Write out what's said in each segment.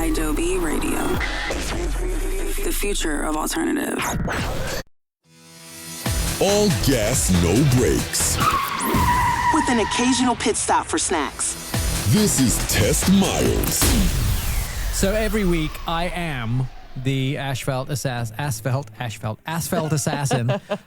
Adobe Radio. The future of alternative. All gas, no brakes. With an occasional pit stop for snacks. This is Test Miles. So every week I am the Asphalt assassin,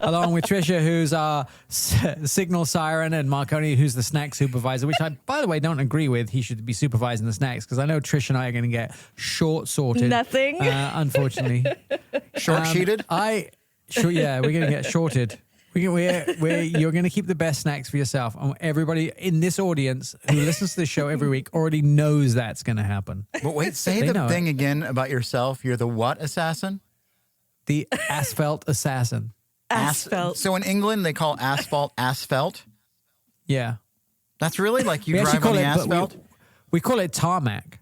along with Trisha, who's our signal siren, and Marconi, who's the snack supervisor, which I, by the way, don't agree with. He should be supervising the snacks because I know Trisha and I are going to get short-sorted. Nothing. Unfortunately. Short-sheeted? We're going to get shorted. You're going to keep the best snacks for yourself. And everybody in this audience who listens to the show every week already knows that's going to happen. But wait, say the thing again about yourself. You're the what assassin? The asphalt assassin. Asphalt. So in England, they call asphalt asphalt? Yeah. That's really like you We drive actually on the call it- asphalt? We call it tarmac.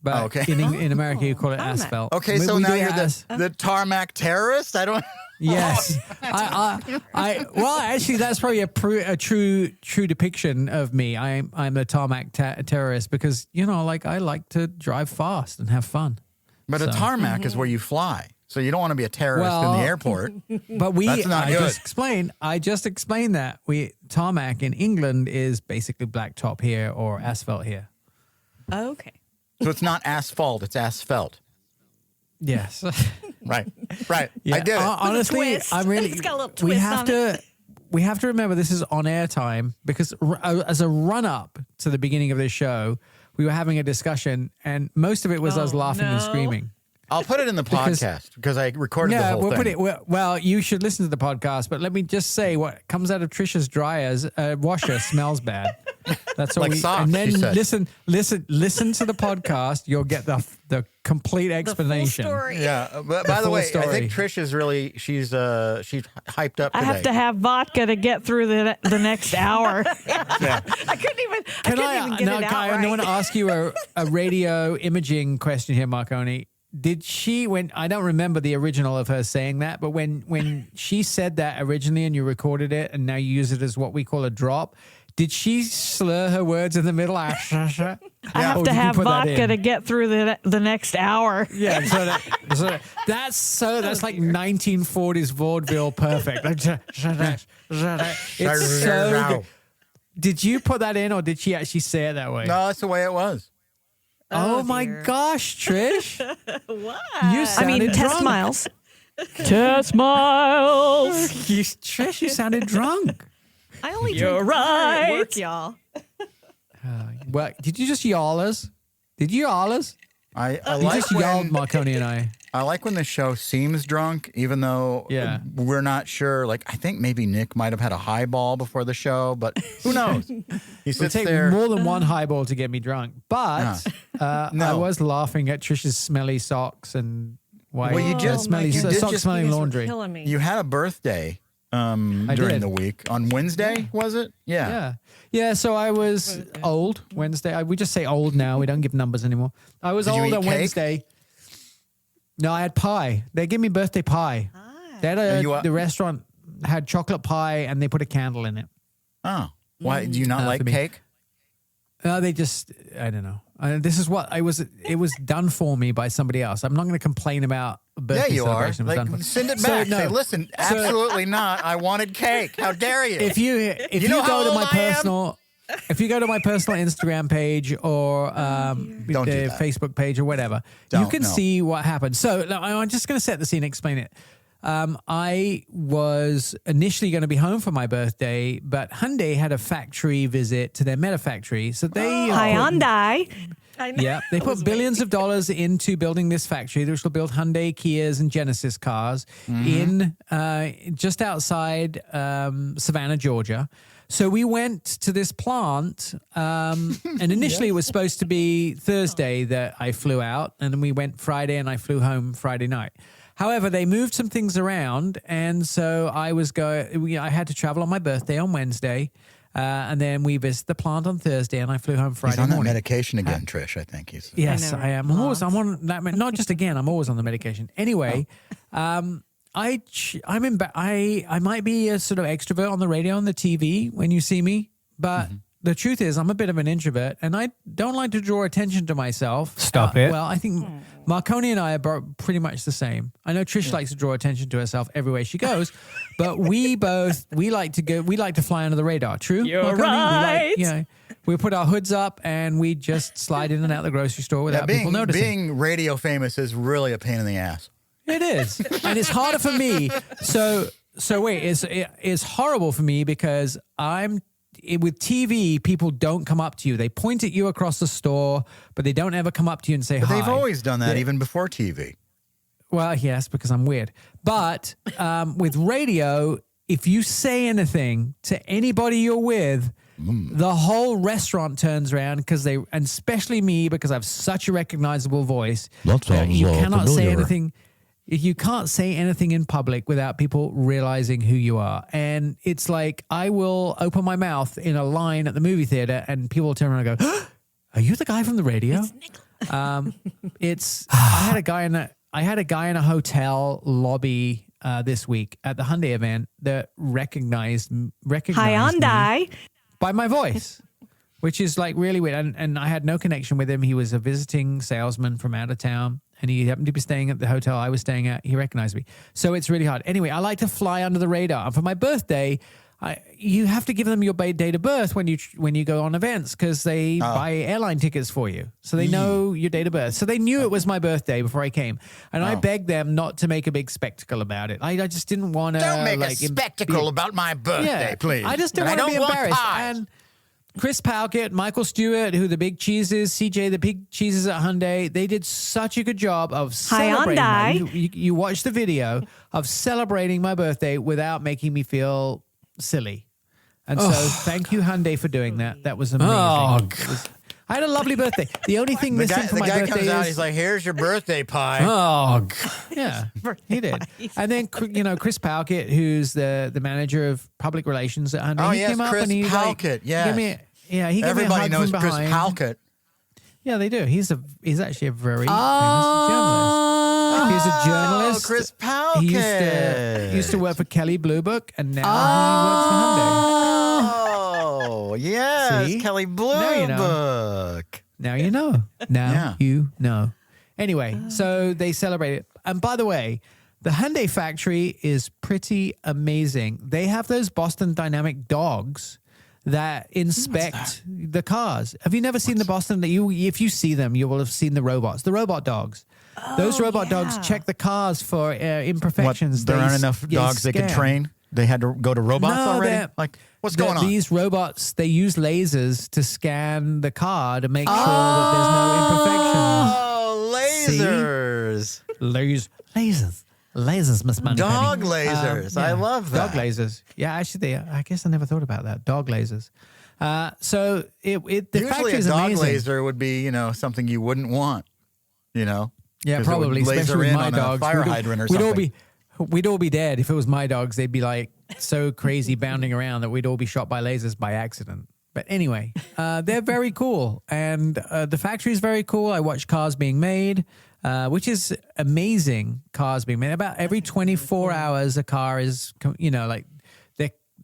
But okay. in America, you call it tarmac. asphalt. Okay, We- so we now do you're it the tarmac terrorist? I don't... Yes. Well, actually, that's probably a true depiction of me. I'm a tarmac terrorist because, I like to drive fast and have fun. But a tarmac is where you fly. So you don't want to be a terrorist in the airport. But That's not good. I just explained that. Tarmac in England is basically blacktop here or asphalt here. Okay. So it's not asphalt, it's asphalt. Yes. Right. Yeah. I did it. Honestly, twist. I'm really. It's got a little twist on it. We have to remember this is on air time because as a run up to the beginning of this show, we were having a discussion and most of it was us laughing and screaming. I'll put it in the podcast because I recorded the whole thing. Well, you should listen to the podcast, but let me just say what comes out of Trisha's dryers, washer smells bad. That's all. Like socks, and then she said. listen to the podcast. You'll get the complete explanation. The full story. Yeah, but by the full way, story. I think Trish is really she's hyped up today. I have to have vodka to get through the next hour. Yeah. I couldn't even get it out I want to ask you a radio imaging question here, Marconi. Did she, I don't remember the original of her saying that, but when she said that originally and you recorded it and now you use it as what we call a drop, did she slur her words in the middle? I have to have vodka to get through the next hour. Yeah, that's like 1940s vaudeville perfect. It's so good. Did you put that in or did she actually say it that way? No, that's the way it was. Oh my gosh, Trish. What? You sounded Test drunk. Miles. Test Miles. Trish, you sounded drunk. I only You're drink right. at work, y'all. Well, did you just yawl us? Did you yawl us? I You like just yelled Marconi and I. I like when the show seems drunk, even though we're not sure. Like, I think maybe Nick might have had a highball before the show, but who knows? He It sits take there. more than one highball to get me drunk. But I was laughing at Trish's smelly socks and Well, you just- smelly you did socks just- smelling You guys were laundry. killing me. You had a birthday during did. the week. On Wednesday, was it? Yeah. Yeah, so I was old Wednesday. We just say old now. We don't give numbers anymore. I was Did you old eat on cake? Wednesday. No, I had pie. They gave me birthday pie. They had the restaurant had chocolate pie and they put a candle in it. Oh. Why? Do you not like for me. cake? They just, I don't know. This is what it was done for me by somebody else. I'm not going to complain about a birthday Yeah, you are. celebration. It was done for Like, me. send it So, back. no. Say, listen, absolutely not. I wanted cake. How dare you? If you know how go to old my I am? personal, if you go to my personal Instagram page or Don't do the that. Facebook page or whatever, you Don't, can no. see what happened. So I'm just going to set the scene and explain it. I was initially going to be home for my birthday, but Hyundai had a factory visit to their Meta factory. So they Hyundai. Yeah, they put billions of dollars into building this factory, which will build Hyundai, Kias, and Genesis cars in just outside Savannah, Georgia. So we went to this plant, and initially it was supposed to be Thursday that I flew out, and then we went Friday, and I flew home Friday night. However, they moved some things around, and so I had to travel on my birthday on Wednesday. And then we visited the plant on Thursday, and I flew home Friday He's on morning. that medication again, Trish, I think he's. Yes, I am. I'm on that. Not just again. I'm always on the medication. Anyway, I might be a sort of extrovert on the radio and the TV when you see me, but the truth is, I'm a bit of an introvert, and I don't like to draw attention to myself. Stop it. Well, I think Marconi and I are pretty much the same. I know Trish likes to draw attention to herself everywhere she goes, but we like to fly under the radar. True? You're Marconi? right. We put our hoods up and we just slide in and out the grocery store without people noticing. Being radio famous is really a pain in the ass. It is, and it's harder for me. So wait, it's horrible for me because with TV, people don't come up to you. They point at you across the store, but they don't ever come up to you and say hi. They've always done that, even before TV. Well, yes, because I'm weird. But with radio, if you say anything to anybody you're with, the whole restaurant turns around and especially me, because I have such a recognizable voice. You cannot say anything. You can't say anything in public without people realizing who you are. And it's like, I will open my mouth in a line at the movie theater and people will turn around and go, are you the guy from the radio? I had a guy in a hotel lobby this week at the Hyundai event that recognized Hyundai. me by my voice, which is like really weird. And I had no connection with him. He was a visiting salesman from out of town. And he happened to be staying at the hotel I was staying at. He recognized me. So it's really hard. Anyway, I like to fly under the radar. And for my birthday, you have to give them your date of birth when you go on events because they buy airline tickets for you. So they know your date of birth. So they knew it was my birthday before I came. And I begged them not to make a big spectacle about it. I just didn't want to. Don't make a spectacle about my birthday, please. I just didn't want to be embarrassed. And Chris Palkett, Michael Stewart, who the big cheeses, CJ, the big cheeses at Hyundai, they did such a good job of celebrating. You watch the video of celebrating my birthday without making me feel silly. And so thank you, Hyundai, for doing that. That was amazing. I had a lovely birthday. The only thing missing from my birthday comes out, he's like, here's your birthday pie. Yeah, he did. And then, Chris Palkett, who's the manager of public relations at Hyundai. He came up Chris and he Palkett, yes. he gave me a Everybody hug knows from Chris behind. Palkett. Yeah, they do. He's actually a very famous journalist. He's a journalist. Chris Palkett. He used to work for Kelly Blue Book, and now he works for Hyundai. Oh, yes, See? Kelly Blue Now you know. Book. Now you know. Now you know. Anyway, so they celebrate it. And by the way, the Hyundai factory is pretty amazing. They have those Boston Dynamic dogs that inspect the cars. Have you never seen the Boston? If you see them, you will have seen the robots, the robot dogs. Those robot dogs check the cars for imperfections. There aren't enough dogs they could train? They had to go to robots already? Like, what's going on? These robots, they use lasers to scan the car to make sure that there's no imperfections. Oh, lasers. Lasers, Miss Moneypenny. Dog lasers. I love that. Dog lasers. Yeah, actually, I guess I never thought about that. Dog lasers. So the Usually factory a is dog amazing. laser would be, something you wouldn't want, Yeah, 'Cause probably, it would especially laser with in my on a dogs. fire hydrant or something. We'd all be dead if it was my dogs. They'd be like so crazy bounding around that we'd all be shot by lasers by accident. But anyway, they're very cool. And the factory is very cool. I watch cars being made, which is amazing. Cars being made. About every 24 hours, a car is,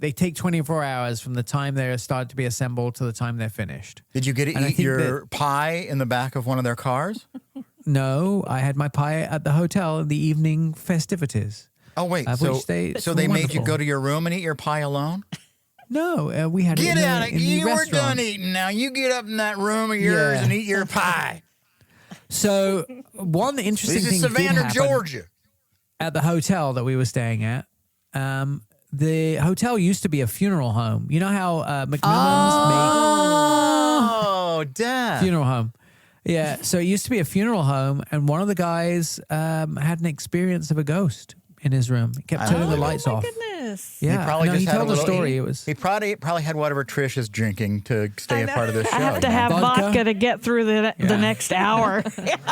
they take 24 hours from the time they're started to be assembled to the time they're finished. Did you get to eat your pie in the back of one of their cars? No, I had my pie at the hotel in the evening festivities. Oh, wait. So they made you go to your room and eat your pie alone? No, we had Get it in out the, of in the You were restaurant. done eating now. You get up in that room of yours and eat your pie. So one interesting This thing is did Savannah, happen Georgia. at the hotel that we were staying at. The hotel used to be a funeral home. You know how McMillan's make death. funeral home. Yeah, so it used to be a funeral home, and one of the guys had an experience of a ghost in his room. He kept turning the lights off. Goodness. Yeah, He probably just he had told a the little, story. He, It was he probably had whatever Trish is drinking to stay a part of this show. I have to have vodka to get through the next hour.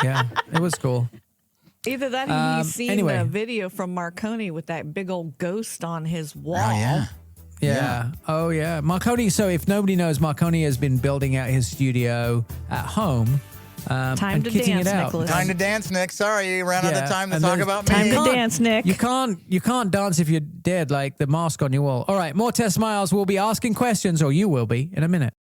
yeah, it was cool. Either that or he's seen anyway. the video from Marconi with that big old ghost on his wall. Oh, yeah. Yeah. Oh, yeah. Marconi. So if nobody knows, Marconi has been building out his studio at home. Time and to kitting dance, it out. Nicholas. Time to dance, Nick. Sorry, you ran out of time to and talk there's about Time me. to dance, Nick. You can't dance if you're dead, like the mask on your wall. All right, more Test Miles will be asking questions, or you will be, in a minute.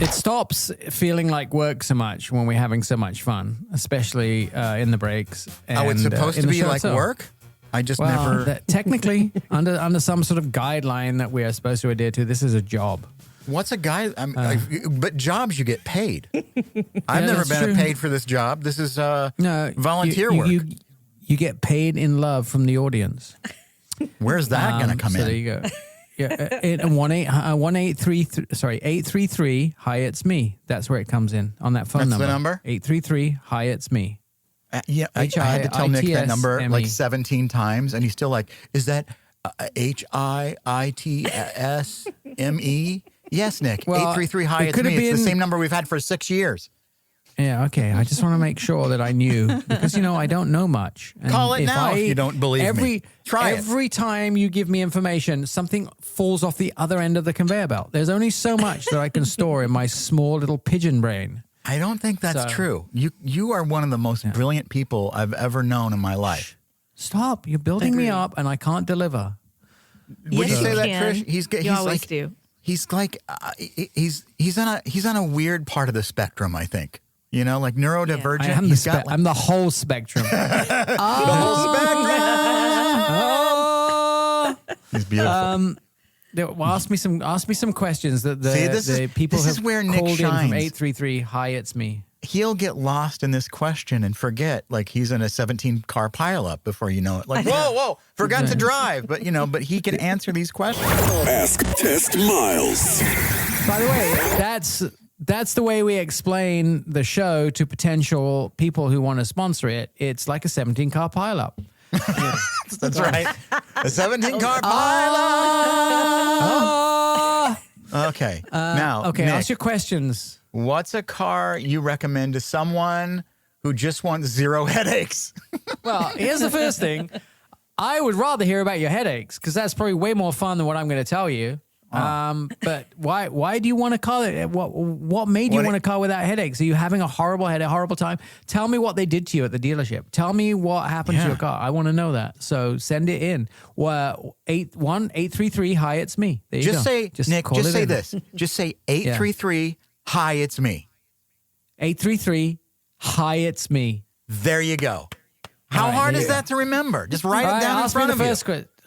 It stops feeling like work so much when we're having so much fun, especially in the breaks. And, it's supposed to be like work? I just never... Technically, under some sort of guideline that we are supposed to adhere to, this is a job. What's a guy? But jobs, you get paid. I've never been paid for this job. This is volunteer work. You get paid in love from the audience. Where's that going to come in? There you go. Yeah, 833. Hi, it's me. That's where it comes in on that phone number. That's the number. 833. Hi, it's me. I had to tell Nick that number like 17 times, and he's still like, "Is that HIITSME?" Yes, Nick. 833. Hi, it's me. It's the same number we've had for 6 years. Yeah, okay. I just want to make sure that I knew because, I don't know much. And call it now if you don't believe me. Try it. Every time you give me information, something falls off the other end of the conveyor belt. There's only so much that I can store in my small little pigeon brain. I don't think that's true. You are one of the most brilliant people I've ever known in my life. Stop. You're building me up and I can't deliver. Would you say that, Trish? He's always do. He's like he's on a weird part of the spectrum, I think. Like neurodivergent. I'm the whole spectrum. The whole spectrum. He's beautiful. Ask me some questions that the people have where Nick called shines. in from 833. Hi, it's me. He'll get lost in this question and forget, like he's in a 17-car pileup before you know it. Like, whoa, forgot to drive. But he can answer these questions. Ask Test Miles. By the way, that's the way we explain the show to potential people who want to sponsor it. It's like a 17-car pileup. That's right. A 17-car pileup. Okay. Now, okay, Nick, ask your questions. What's a car you recommend to someone who just wants zero headaches? Well, here's the first thing. I would rather hear about your headaches because that's probably way more fun than what I'm going to tell you. But why do you want a car? What made you want a car without headaches? Are you having a horrible time? Tell me what they did to you at the dealership. Tell me what happened to your car. I want to know that. So send it in. 833. Hi, it's me. There you go. Nick, just say this. Just say 833. Hi, it's me. 833. Hi, it's me. There you go. How hard is that to remember? Just write it down in front of you.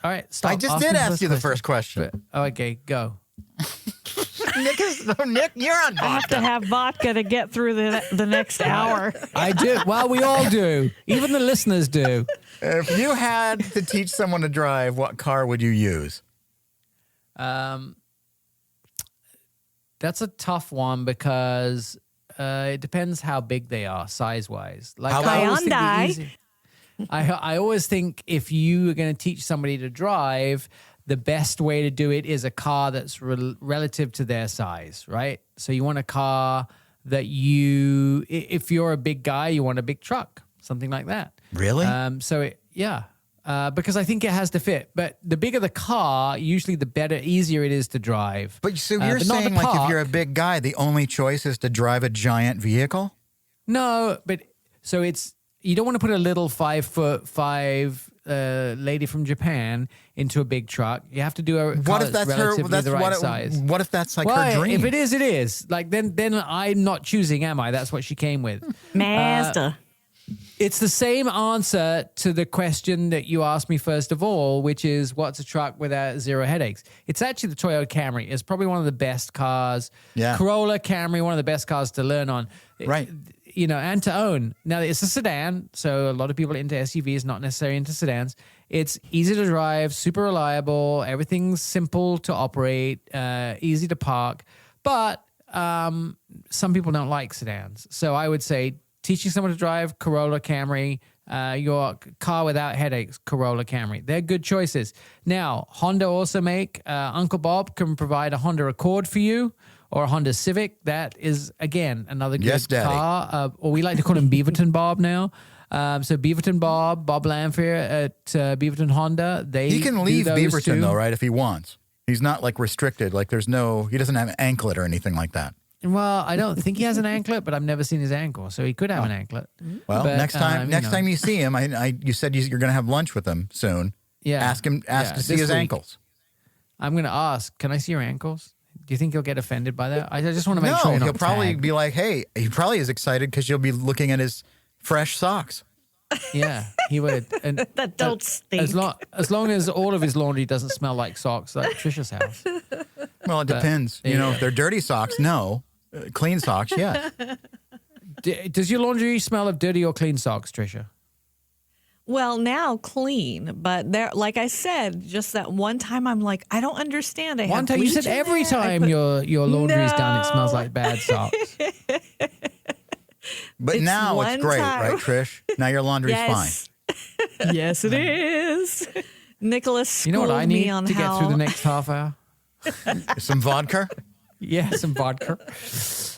All right, stop. I just did ask you the first question. Okay, go. Nick, you're on vodka. I have to have vodka to get through the next hour. I do. Well, we all do. Even the listeners do. If you had to teach someone to drive, what car would you use? That's a tough one because it depends how big they are, size-wise. Like Hyundai. I always think if you are going to teach somebody to drive, the best way to do it is a car that's relative to their size, right? So you want a car that if you're a big guy, you want a big truck, something like that. Really? Because I think it has to fit. But the bigger the car, usually the easier it is to drive. But so you're saying like if you're a big guy, the only choice is to drive a giant vehicle? No, but so you don't want to put a little 5'5" lady from Japan into a big truck. You have to do a car that's relatively the right size. What if that's like her dream? If it is, it is. Like then I'm not choosing, am I? That's what she came with. Mazda. It's the same answer to the question that you asked me first of all, which is what's a truck without zero headaches? It's actually the Toyota Camry. It's probably one of the best cars. Yeah. Corolla, Camry, one of the best cars to learn on. Right. And to own. Now, it's a sedan, so a lot of people are into SUVs, not necessarily into sedans. It's easy to drive, super reliable, everything's simple to operate, easy to park. But some people don't like sedans. So I would say teaching someone to drive, Corolla, Camry, your car without headaches, Corolla, Camry. They're good choices. Now, Honda also make, Uncle Bob can provide a Honda Accord for you, or a Honda Civic. That is, again, another good car. Or we like to call him Beaverton Bob now. So Beaverton Bob Lanphier at Beaverton Honda. He can leave Beaverton, though, right, if he wants. He's not, like, restricted. Like, he doesn't have an anklet or anything like that. Well, I don't think he has an anklet, but I've never seen his ankle. So he could have an anklet. Well, but, next time you see him, you said you're going to have lunch with him soon. Yeah. Ask to see his ankles. I'm going to ask, can I see your ankles? Do you think he'll get offended by that? I just want to make sure. No, he'll probably be like, "Hey," he probably is excited because you'll be looking at his fresh socks. Yeah, he would. And That don't stink. as long as all of his laundry doesn't smell like socks, like Trisha's house. Well, it depends. If they're dirty socks, no. Clean socks, yes. Does your laundry smell of dirty or clean socks, Trisha? Well, now clean, but there, like I said, just that one time, I'm like, I don't understand. One time you said every time your laundry's done, it smells like bad socks. But now it's great, right, Trish? Now your laundry's fine. Yes, it is. Nicholas, you know what I need on to get through the next half hour? Some vodka? Yeah, some vodka.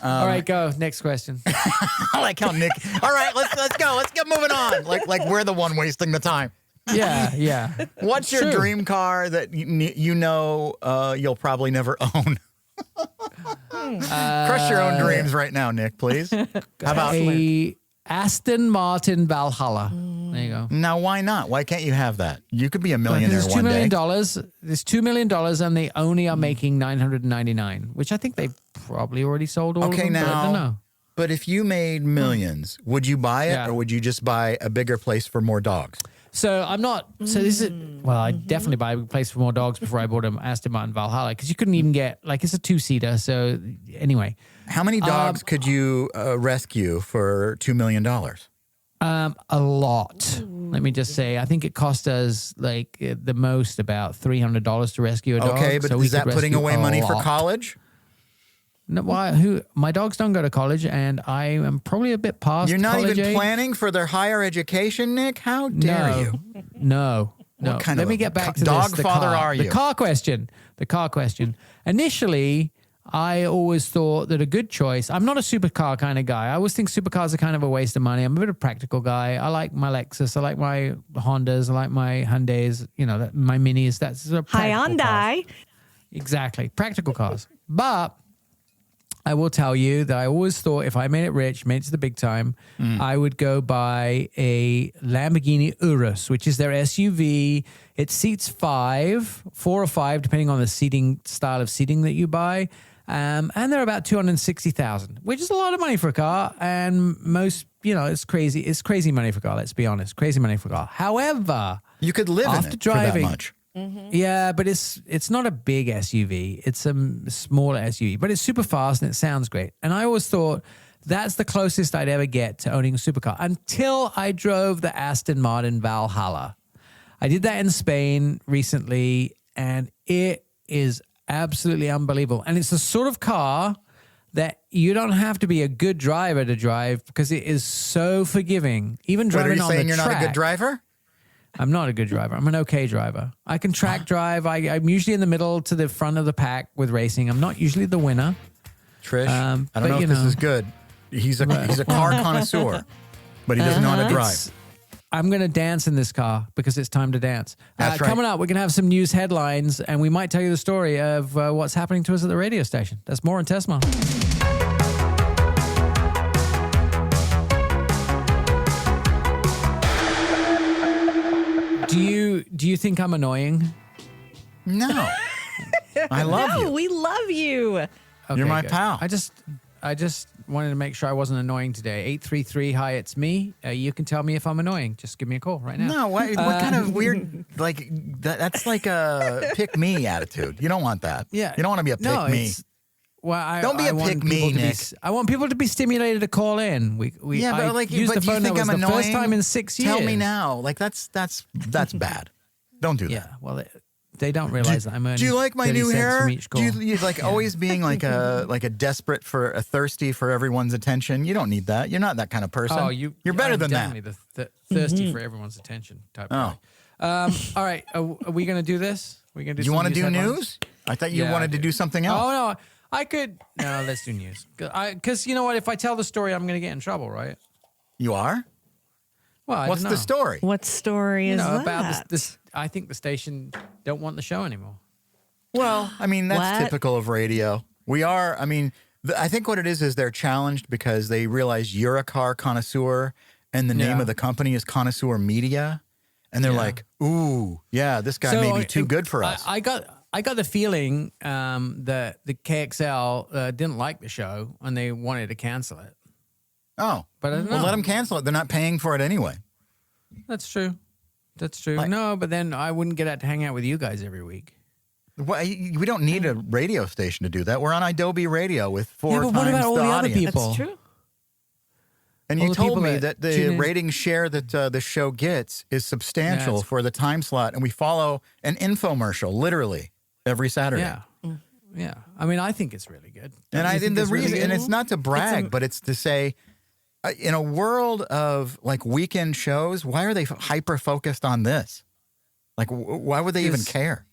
All right, go. Next question. I like how Nick. All right, let's go. Let's get moving on. Like we're the one wasting the time. Yeah. What's your dream car that you'll probably never own? Crush your own dreams right now, Nick, please. How about a Aston Martin Valhalla? There you go. Now, why not? Why can't you have that? You could be a millionaire There's one day. There's $2 million, and they only are making $999, which I think they probably already sold all of them. Okay, now, but I don't know. But if you made millions, would you buy it, or would you just buy a bigger place for more dogs? So I'm not. So this is. Well, I'd definitely buy a place for more dogs before I bought an Aston Martin Valhalla because you couldn't even get it's a 2-seater. So anyway, how many dogs could you rescue for $2 million? A lot. Let me just say, I think it cost us the most about $300 to rescue a dog. Okay, but is that putting away money for college? No, my dogs don't go to college, and I am probably a bit past. You're not college even age. planning for their higher education, Nick? How dare you? No. What kind Let of me get back to dog this. father are you? The car question. Initially, I always thought that a good choice. I'm not a supercar kind of guy. I always think supercars are kind of a waste of money. I'm a bit of a practical guy. I like my Lexus. I like my Hondas. I like my Hyundais. My Minis. That's a practical Hyundai. cars. Exactly, practical cars. But I will tell you that I always thought if I made it to the big time, I would go buy a Lamborghini Urus, which is their SUV. It seats 4 or 5, depending on the style of seating that you buy. And they're about $260,000, which is a lot of money for a car. And most, it's crazy. It's crazy money for a car. Let's be honest. Crazy money for a car. However, you could live in it for that much. Mm-hmm. Yeah, but it's not a big SUV. It's a smaller SUV, but it's super fast and it sounds great. And I always thought that's the closest I'd ever get to owning a supercar until I drove the Aston Martin Valhalla. I did that in Spain recently, and it is absolutely unbelievable. And it's the sort of car that you don't have to be a good driver to drive because it is so forgiving. Even driving on the track. Are you saying you're not a good driver? I'm not a good driver. I'm an okay driver. I can track drive. I'm usually in the middle to the front of the pack with racing. I'm not usually the winner. Trish, I don't know if this is good. He's a car connoisseur, but he doesn't know how to drive. I'm going to dance in this car because it's time to dance. That's right. Coming up, we're going to have some news headlines, and we might tell you the story of what's happening to us at the radio station. That's more on Test Miles. Do you think I'm annoying? No. I love you. No, we love you. Okay, you're my good. pal. I just wanted to make sure I wasn't annoying today. 833, hi, it's me. You can tell me if I'm annoying. Just give me a call right now. No, what kind of weird, that's like a pick me attitude. You don't want that. Yeah. You don't want to be a pick me. Well, don't be a pick me, Nick. I want people to be stimulated to call in. I used the phone that was the first time in 6 years. Tell me now. That's bad. Don't do that. Yeah, well, they don't realize that I'm earning. Do you like my new hair? Do you always being like a desperate for a thirsty for everyone's attention? You don't need that. You're not that kind of person. Oh, you're better than that. Definitely the thirsty for everyone's attention type. Oh, all right. Are we going to do this? We're going to do. You want to do news? I thought you wanted to do something else. Oh no, I could. No, let's do news. Because you know what? If I tell the story, I'm going to get in trouble, right? You are. Well, what's the story? What story is that? About this? I think the station don't want the show anymore. Well, I mean, that's typical of radio. We are, I think what it is they're challenged because they realize you're a car connoisseur and the name of the company is Connoisseur Media. And they're like, ooh, yeah, this guy may be too good for us. I I got the feeling that the KXL didn't like the show and they wanted to cancel it. Oh, but I don't know. Well, let them cancel it. They're not paying for it anyway. That's true. No, but then I wouldn't get out to hang out with you guys every week. Well, we don't need a radio station to do that. We're on Adobe Radio with 4 times what about all the other audience. people? That's true. And All you the told people me that that the tune in. rating share that the show gets is substantial it's- for the time slot, and we follow an infomercial literally every Saturday. Yeah. Yeah. I mean, I think it's really good. And Don't you think the it's really reason, good? and it's not to brag, but it's to say, in a world of like weekend shows, why are they hyper focused on this? Like, why would they even care?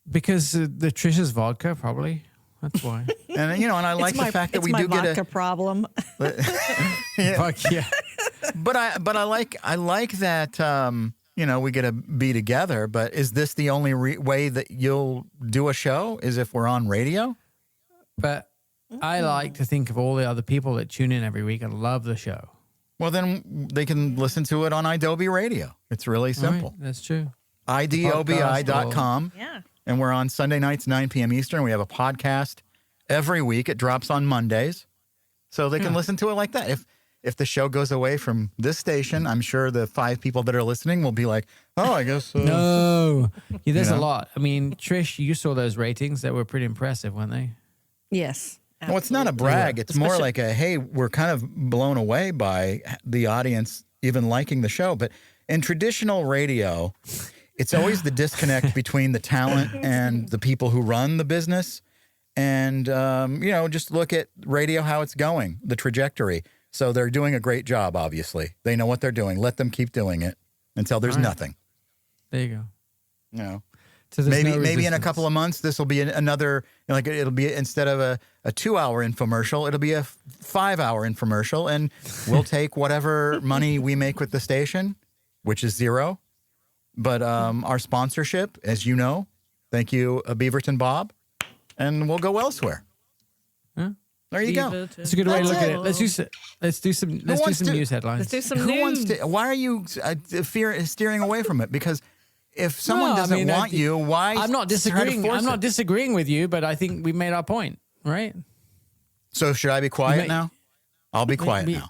Because the Trisha's vodka, probably. That's why. And and I like the fact that we do get vodka problem. Fuck yeah. But I like that we get to be together. But is this the only way that you'll do a show? Is if we're on radio? But I like to think of all the other people that tune in every week and love the show. Well, then they can listen to it on Adobe Radio. It's really simple. Right, that's true. IDOBI.com. Yeah. And we're on Sunday nights, 9 p.m. Eastern. We have a podcast every week. It drops on Mondays. So they can listen to it like that. If the show goes away from this station, I'm sure the 5 people that are listening will be like, oh, I guess. No. Yeah, there's a lot. I mean, Trish, you saw those ratings. That were pretty impressive, weren't they? Yes. Well, it's not a brag. It's more like a, hey, we're kind of blown away by the audience even liking the show. But in traditional radio, it's always the disconnect between the talent and the people who run the business. And, just look at radio, how it's going, the trajectory. So they're doing a great job, obviously. They know what they're doing. Let them keep doing it until there's nothing. There you go. So maybe in a couple of months, this will be another, it'll be instead of a 2-hour infomercial, it'll be a 5-hour infomercial. And we'll take whatever money we make with the station, which is zero. But our sponsorship, as you know, thank you, Beaverton Bob, and we'll go elsewhere. Huh? There you go. That's a good way to look at it. Let's do some news headlines. Let's do some Who news. wants to? Why are you steering away from it? Because if someone doesn't want you, why? I'm not disagreeing. I'm not disagreeing with you, but I think we made our point, right? So should I be quiet now? I'll be quiet now.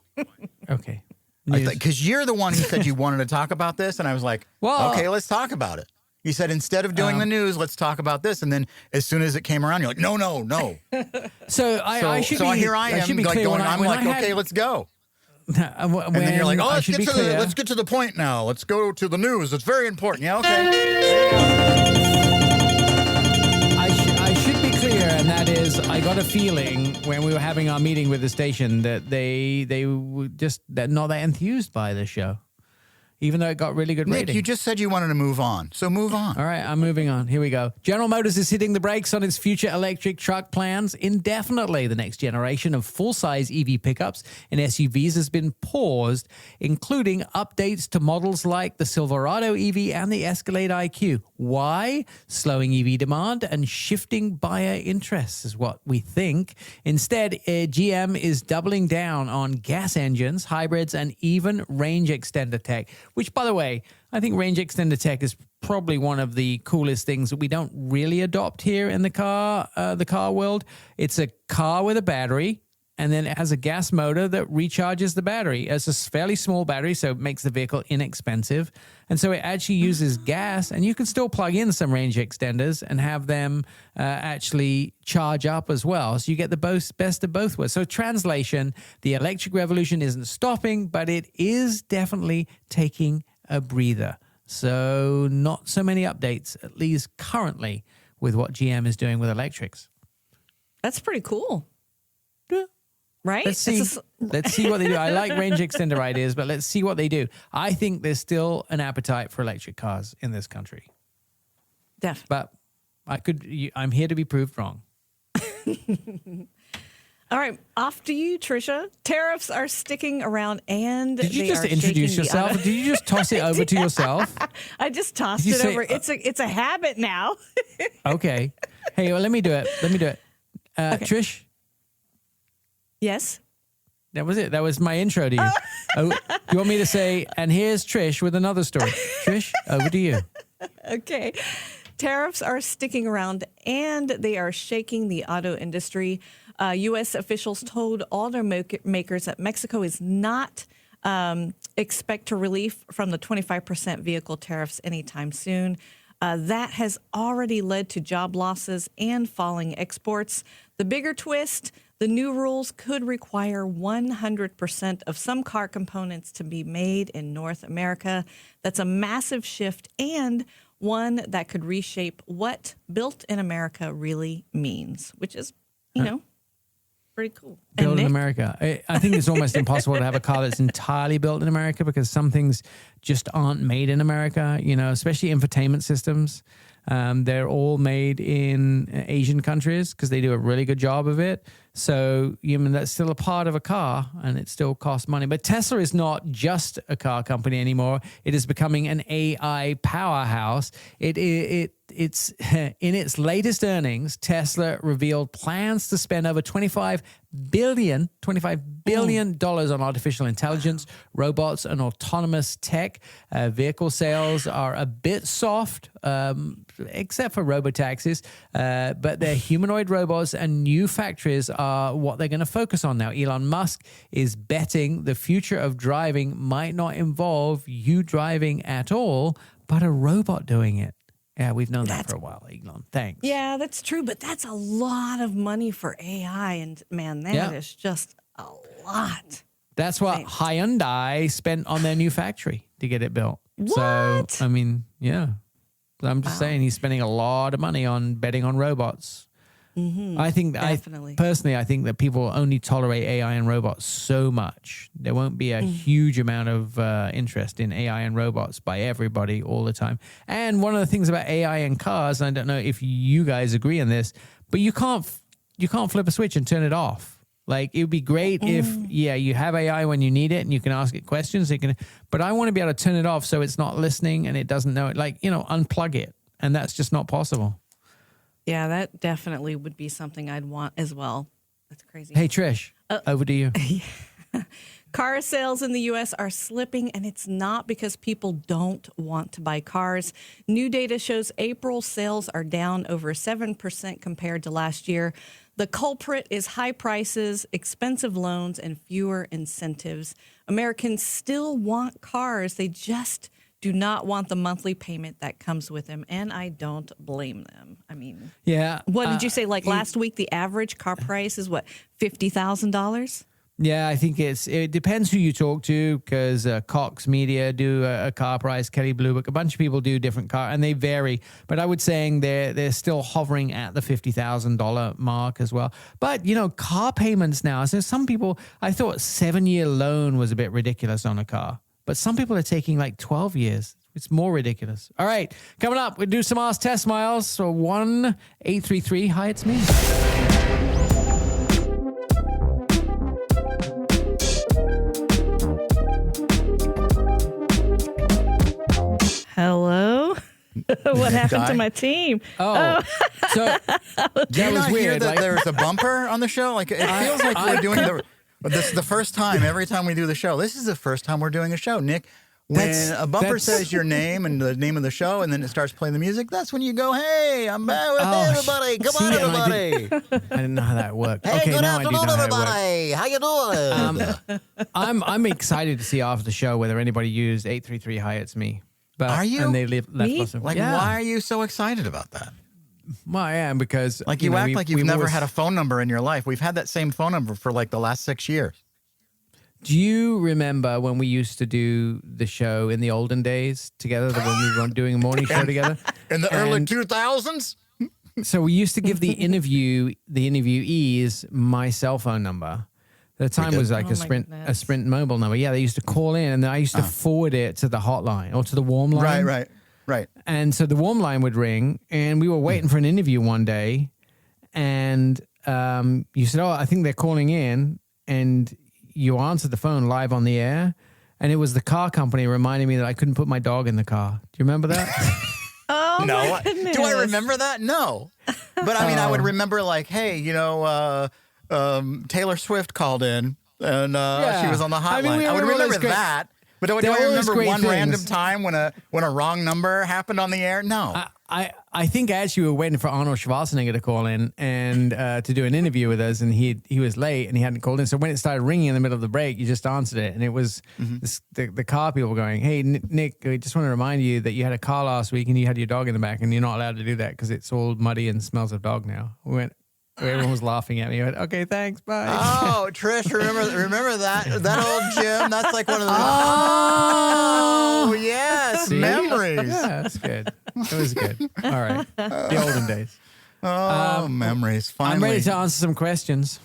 Okay. Because you're the one who said you wanted to talk about this, and I was like, Well, okay, let's talk about it. You said instead of doing the news, let's talk about this. And then as soon as it came around, you're like, no. So I should be. Here I am, should be like clear going. when I- I'm when like, I had- okay, let's go. And And then you're like, oh, let's let's get to the point now. Let's go to the news. It's very important. Yeah, okay. I should be clear, and that is, I got a feeling when we were having our meeting with the station that they were just not that enthused by the show, even though it got really good Nick, ratings. you just said you wanted to move on, so move on. All right, I'm moving on. Here we go. General Motors is hitting the brakes on its future electric truck plans indefinitely. The next generation of full-size EV pickups and SUVs has been paused, including updates to models like the Silverado EV and the Escalade IQ. Why? Slowing EV demand and shifting buyer interests is what we think. Instead, GM is doubling down on gas engines, hybrids, and even range extender tech, which, by the way, I think range extender tech is probably one of the coolest things that we don't really adopt here in the car world. It's a car with a battery, and then it has a gas motor that recharges the battery. It's a fairly small battery, so it makes the vehicle inexpensive. And so it actually uses gas, and you can still plug in some range extenders and have them actually charge up as well. So you get the best of both worlds. So translation, the electric revolution isn't stopping, but it is definitely taking a breather. So not so many updates, at least currently, with what GM is doing with electrics. That's pretty cool. Yeah. Right? Let's see. Let's see what they do. I like range extender ideas, but let's see what they do. I think there's still an appetite for electric cars in this country. Definitely. But I'm here to be proved wrong. All right, off to you, Trisha. Tariffs are sticking around, and Did you they just are introduce shaking the yourself? Did you just toss it over to yourself? I just tossed Did you it say- over. It's a habit now. Okay. Hey, well, let me do it. Trish, Yes. that was it. That was my intro to you. Oh, you want me to say, and here's Trish with another story. Trish, over to you. Okay. Tariffs are sticking around and they are shaking the auto industry. U.S. officials told automakers that Mexico is not expect a relief from the 25% vehicle tariffs anytime soon. That has already led to job losses and falling exports. The bigger twist, the new rules could require 100% of some car components to be made in North America. That's a massive shift and one that could reshape what built in America really means, which is, pretty cool. Built in America. I think it's almost impossible to have a car that's entirely built in America because some things just aren't made in America, especially infotainment systems. They're all made in Asian countries because they do a really good job of it. So, that's still a part of a car and it still costs money. But Tesla is not just a car company anymore. It is becoming an AI powerhouse. It's in its latest earnings, Tesla revealed plans to spend over $25 billion on artificial intelligence, robots, and autonomous tech. Vehicle sales are a bit soft, except for robotaxis, but their humanoid robots and new factories are what they're going to focus on now. Elon Musk is betting the future of driving might not involve you driving at all, but a robot doing it. Yeah, we've known that for a while, Elon. Thanks. Yeah, that's true, but that's a lot of money for AI, and man, that is just a lot. That's what Hyundai spent on their new factory to get it built. What? So, yeah. I'm just saying he's spending a lot of money on betting on robots. Mm-hmm. Definitely. I think that people only tolerate AI and robots so much. There won't be a huge amount of interest in AI and robots by everybody all the time. And one of the things about AI and cars, and I don't know if you guys agree on this, but you can't flip a switch and turn it off. Like, it would be great if, you have AI when you need it and you can ask it questions. But I want to be able to turn it off so it's not listening and it doesn't know it. Like, unplug it. And that's just not possible. Yeah, that definitely would be something I'd want as well. That's crazy. Hey, Trish, over to you. Car sales in the U.S. are slipping, and it's not because people don't want to buy cars. New data shows April sales are down over 7% compared to last year. The culprit is high prices, expensive loans, and fewer incentives. Americans still want cars. They just do not want the monthly payment that comes with them, and I don't blame them. What did you say? Like last week, the average car price is what, $50,000? Yeah, I think it depends who you talk to because Cox Media do a car price, Kelly Blue Book, a bunch of people do different car, and they vary. But I would saying they're still hovering at the $50,000 mark as well. But car payments now. So some people, I thought 7-year loan was a bit ridiculous on a car, but some people are taking like 12 years. It's more ridiculous. All right, coming up, we'll do some Ask Test Miles. So 1-833, hi, it's me. Hello? What happened to my team? So do you not hear that there's a bumper on the show? Like, it feels like we're doing this is the first time every time we do the show. This is the first time we're doing a show, Nick. When a bumper says your name and the name of the show, and then it starts playing the music, that's when you go, "Hey, I'm back with everybody. Come on, everybody." I didn't know how that worked. Hey, okay, good now afternoon, I do know everybody. How you doing? I'm excited to see after the show whether anybody used 833 hi, it's me. But, are you? And they left us. Why are you so excited about that? Well, I am because you act like you've never had a phone number in your life. We've had that same phone number for like the last 6 years. Do you remember when we used to do the show in the olden days together, when we were doing a morning show together? In the early 2000s? So we used to give the interviewees my cell phone number. The time was like a Sprint mobile number. Yeah, they used to call in, and then I used to forward it to the hotline or to the warm line. Right. And so the warm line would ring, and we were waiting for an interview one day, and you said, "Oh, I think they're calling in," and you answered the phone live on the air, and it was the car company reminding me that I couldn't put my dog in the car. Do you remember that? Oh, no. My goodness. Do I remember that? No. But I would remember like, hey, Taylor Swift called in and she was on the hotline. I would remember that. But do I remember one random time when a wrong number happened on the air? No. I think actually we were waiting for Arnold Schwarzenegger to call in and to do an interview with us, and he was late and he hadn't called in. So when it started ringing in the middle of the break, you just answered it, and it was the car people going, "Hey, Nick, I just want to remind you that you had a car last week and you had your dog in the back, and you're not allowed to do that because it's all muddy and smells of dog now." We went. Everyone was laughing at me. I went, "Okay, thanks, bye." Oh, Trish, remember that old gym? That's like one of the. Oh, yes, See? memories. Yeah, that's good. It was good. All right, the olden days. Oh, memories. Finally, I'm ready to answer some questions.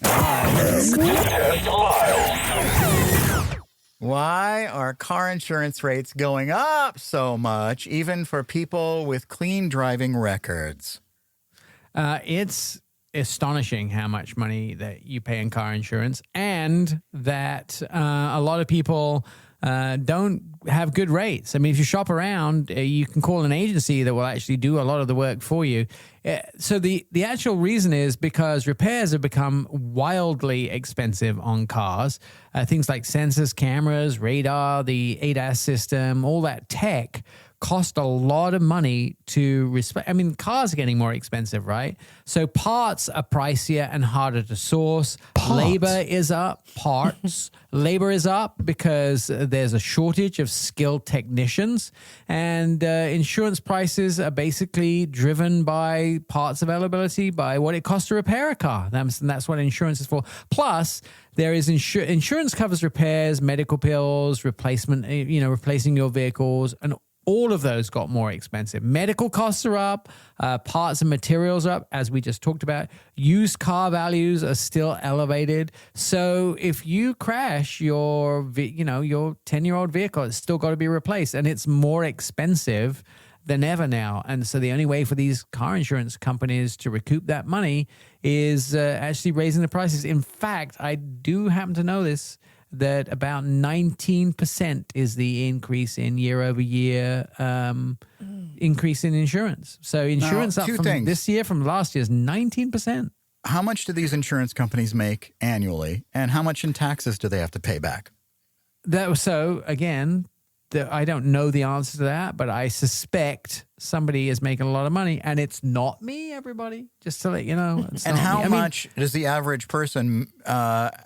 Why are car insurance rates going up so much, even for people with clean driving records? It's astonishing how much money that you pay in car insurance, and that a lot of people don't have good rates. I mean, if you shop around, you can call an agency that will actually do a lot of the work for you. So the actual reason is because repairs have become wildly expensive on cars. Things like sensors, cameras, radar, the ADAS system, all that tech cost a lot of money to respect. I mean, cars are getting more expensive, right? So parts are pricier and harder to source. Labor is up. Labor is up because there's a shortage of skilled technicians, and insurance prices are basically driven by parts availability, by what it costs to repair a car. That's what insurance is for. Plus, there is insurance covers repairs, medical bills, replacement, replacing your vehicles, and all of those got more expensive. Medical costs are up, parts and materials are up, as we just talked about. Used car values are still elevated. So if you crash your 10-year-old vehicle, it's still got to be replaced, and it's more expensive than ever now. And so the only way for these car insurance companies to recoup that money is actually raising the prices. In fact, I do happen to know this, that about 19% is the increase in year-over-year increase in insurance. So insurance up from this year from last year is 19%. How much do these insurance companies make annually, and how much in taxes do they have to pay back? I don't know the answer to that, but I suspect somebody is making a lot of money, and it's not me, everybody, just to let you know. And how much does the average person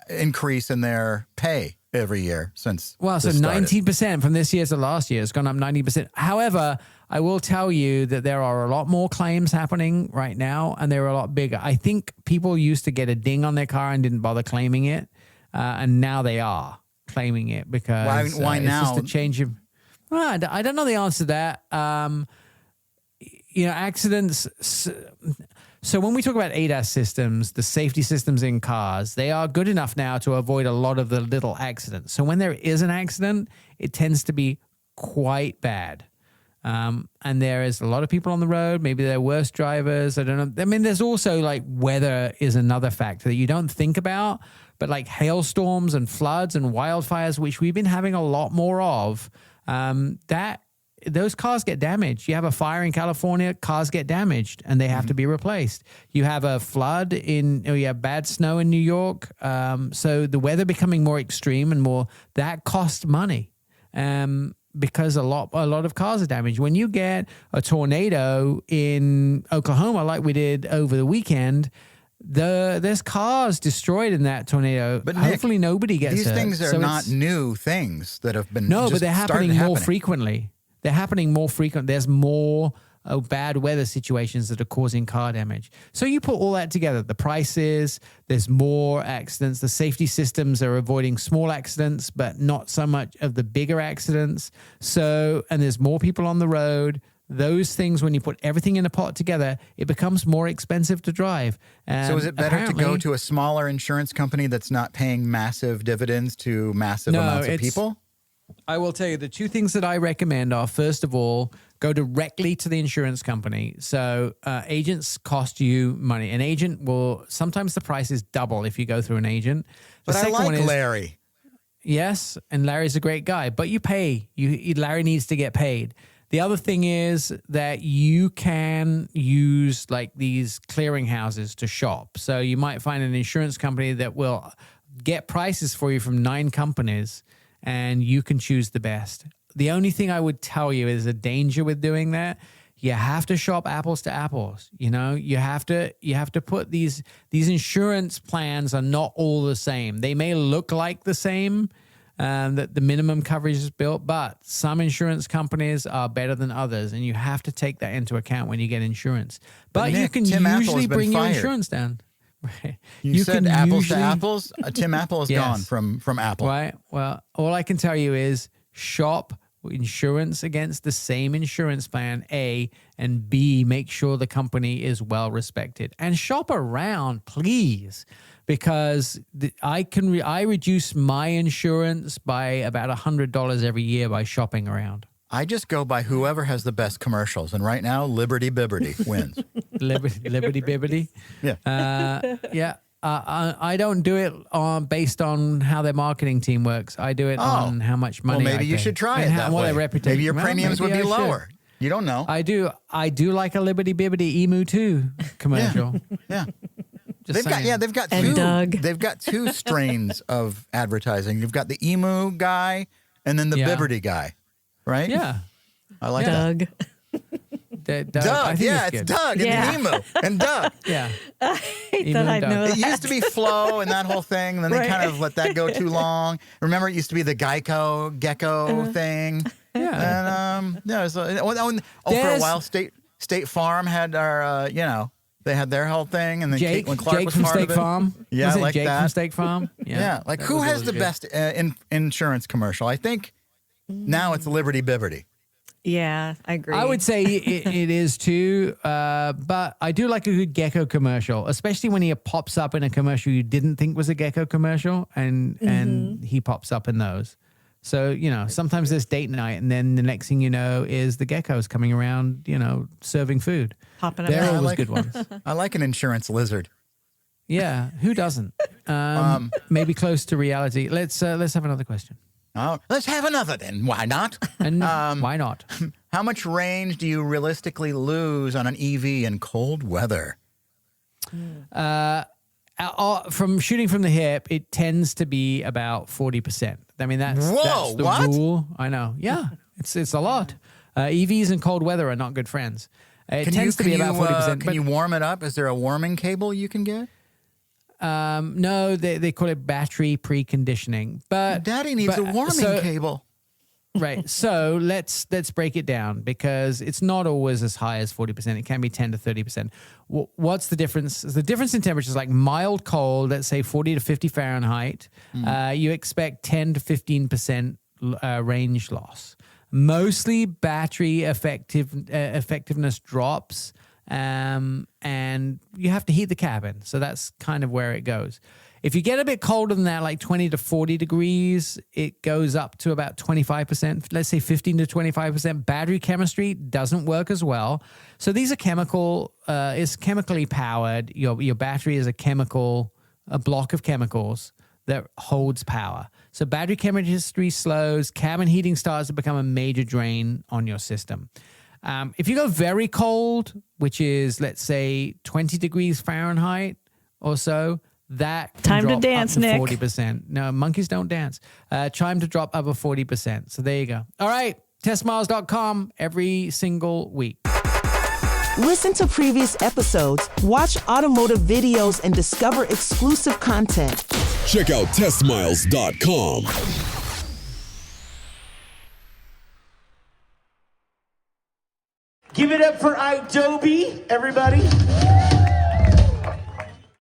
increase in their pay every year since Well, so this started? 19% from this year to last year. It's gone up 90%. However, I will tell you that there are a lot more claims happening right now, and they're a lot bigger. I think people used to get a ding on their car and didn't bother claiming it, and now they are claiming it because why now? It's just a change of. Well, I don't know the answer to that. Accidents. So when we talk about ADAS systems, the safety systems in cars, they are good enough now to avoid a lot of the little accidents. So when there is an accident, it tends to be quite bad. And there is a lot of people on the road. Maybe they're worse drivers. I don't know. I mean, there's also like weather is another factor that you don't think about, but like hailstorms and floods and wildfires, which we've been having a lot more of, those cars get damaged. You have a fire in California, cars get damaged and they have to be replaced. You have a flood you have bad snow in New York. So the weather becoming more extreme and more, that costs money. Because a lot of cars are damaged. When you get a tornado in Oklahoma, like we did over the weekend, there's cars destroyed in that tornado. But hopefully nobody gets hurt. These things are not new things that have been. No, but they're happening more frequently. They're happening more frequent. There's more bad weather situations that are causing car damage. So you put all that together, the prices, there's more accidents, the safety systems are avoiding small accidents, but not so much of the bigger accidents. So, and there's more people on the road. Those things, when you put everything in a pot together, it becomes more expensive to drive. So is it better to go to a smaller insurance company that's not paying massive dividends to massive amounts of people? I will tell you the two things that I recommend are, first of all, go directly to the insurance company. So agents cost you money. An agent will, sometimes the price is double if you go through an agent. But I like Larry. Yes, and Larry's a great guy, but you pay. Larry needs to get paid. The other thing is that you can use like these clearinghouses to shop. So you might find an insurance company that will get prices for you from 9 companies, and you can choose the best. The only thing I would tell you is a danger with doing that. you have to shop apples to apples. You know, you have to put these insurance plans are not all the same. They may look like the same, that the minimum coverage is built, but some insurance companies are better than others, and you have to take that into account when you get insurance. But Nick, you can Tim Apple usually has been bring your fired. insurance down. Right. You said apples usually, to apples. Tim Apple is Yes. gone from Apple. Right. Well, all I can tell you is shop insurance against the same insurance plan, A, and B, make sure the company is well respected. And shop around, please, because I reduce my insurance by about $100 every year by shopping around. I just go by whoever has the best commercials, and right now, Liberty Bibberty wins. Liberty Bibbity. Yeah. Yeah. I don't do it based on how their marketing team works. I do it on how much money. Well, maybe I you pay. should try And it that what way. their reputation. Maybe your Well, premiums would maybe be I should. lower. You don't know. I do like a Liberty Bibbity Emu 2 commercial. Yeah. Just saying. They've got And two. Doug. They've got two strains of advertising. You've got the emu guy and then the Yeah. Bibberty guy, right? Yeah. I like that. Doug. Doug, Doug, it's Doug Yeah. and the emu and Doug. Yeah. I Emu thought and I'd Doug. know It that. used to be Flo and that whole thing, and then they Right. kind of let that go too long. Remember, it used to be the Geico Gecko thing. Yeah. And for a There's- while, State Farm had our, they had their whole thing, and then Jake, Caitlin Clark Jake was from part State of it. Farm. Yeah, Was it like Jake that. from State Farm? Yeah, like that who was has always the good. best insurance commercial? I think now it's Liberty Bibberty. Yeah, I agree. I would say it is too, but I do like a good Gecko commercial, especially when he pops up in a commercial you didn't think was a Gecko commercial, and he pops up in those. So, sometimes there's date night, and then the next thing you know is the geckos coming around, serving food. Popping up. They're Yeah, I always like- good ones. I like an insurance lizard. Yeah, who doesn't? Maybe close to reality. Let's have another question. Oh, let's have another then. Why not? And why not? How much range do you realistically lose on an EV in cold weather? From shooting from the hip, it tends to be about 40%. I mean, that's the what? rule. I know. Yeah, it's a lot. EVs in cold weather are not good friends. It tends to be about 40%. Can you warm it up? Is there a warming cable you can get? No, they call it battery preconditioning. But Daddy needs a warming cable. Right. So let's break it down, because it's not always as high as 40%. It can be 10 to 30%. What's the difference? The difference in temperatures, like mild cold, let's say 40 to 50 Fahrenheit, you expect 10 to 15% range loss. Mostly battery effectiveness drops, and you have to heat the cabin. So that's kind of where it goes. If you get a bit colder than that, like 20 to 40 degrees, it goes up to about 25%, let's say 15 to 25%. Battery chemistry doesn't work as well. So these are it's chemically powered. Your battery is a block of chemicals that holds power. So battery chemistry slows, cabin heating starts to become a major drain on your system. If you go very cold, which is, let's say, 20 degrees Fahrenheit or so, that can Time to drop dance, up to Nick. 40%. No, monkeys don't dance. Time to drop over 40%. So there you go. All right, testmiles.com every single week. Listen to previous episodes, watch automotive videos, and discover exclusive content. Check out testmiles.com. Give it up for Adobe, everybody.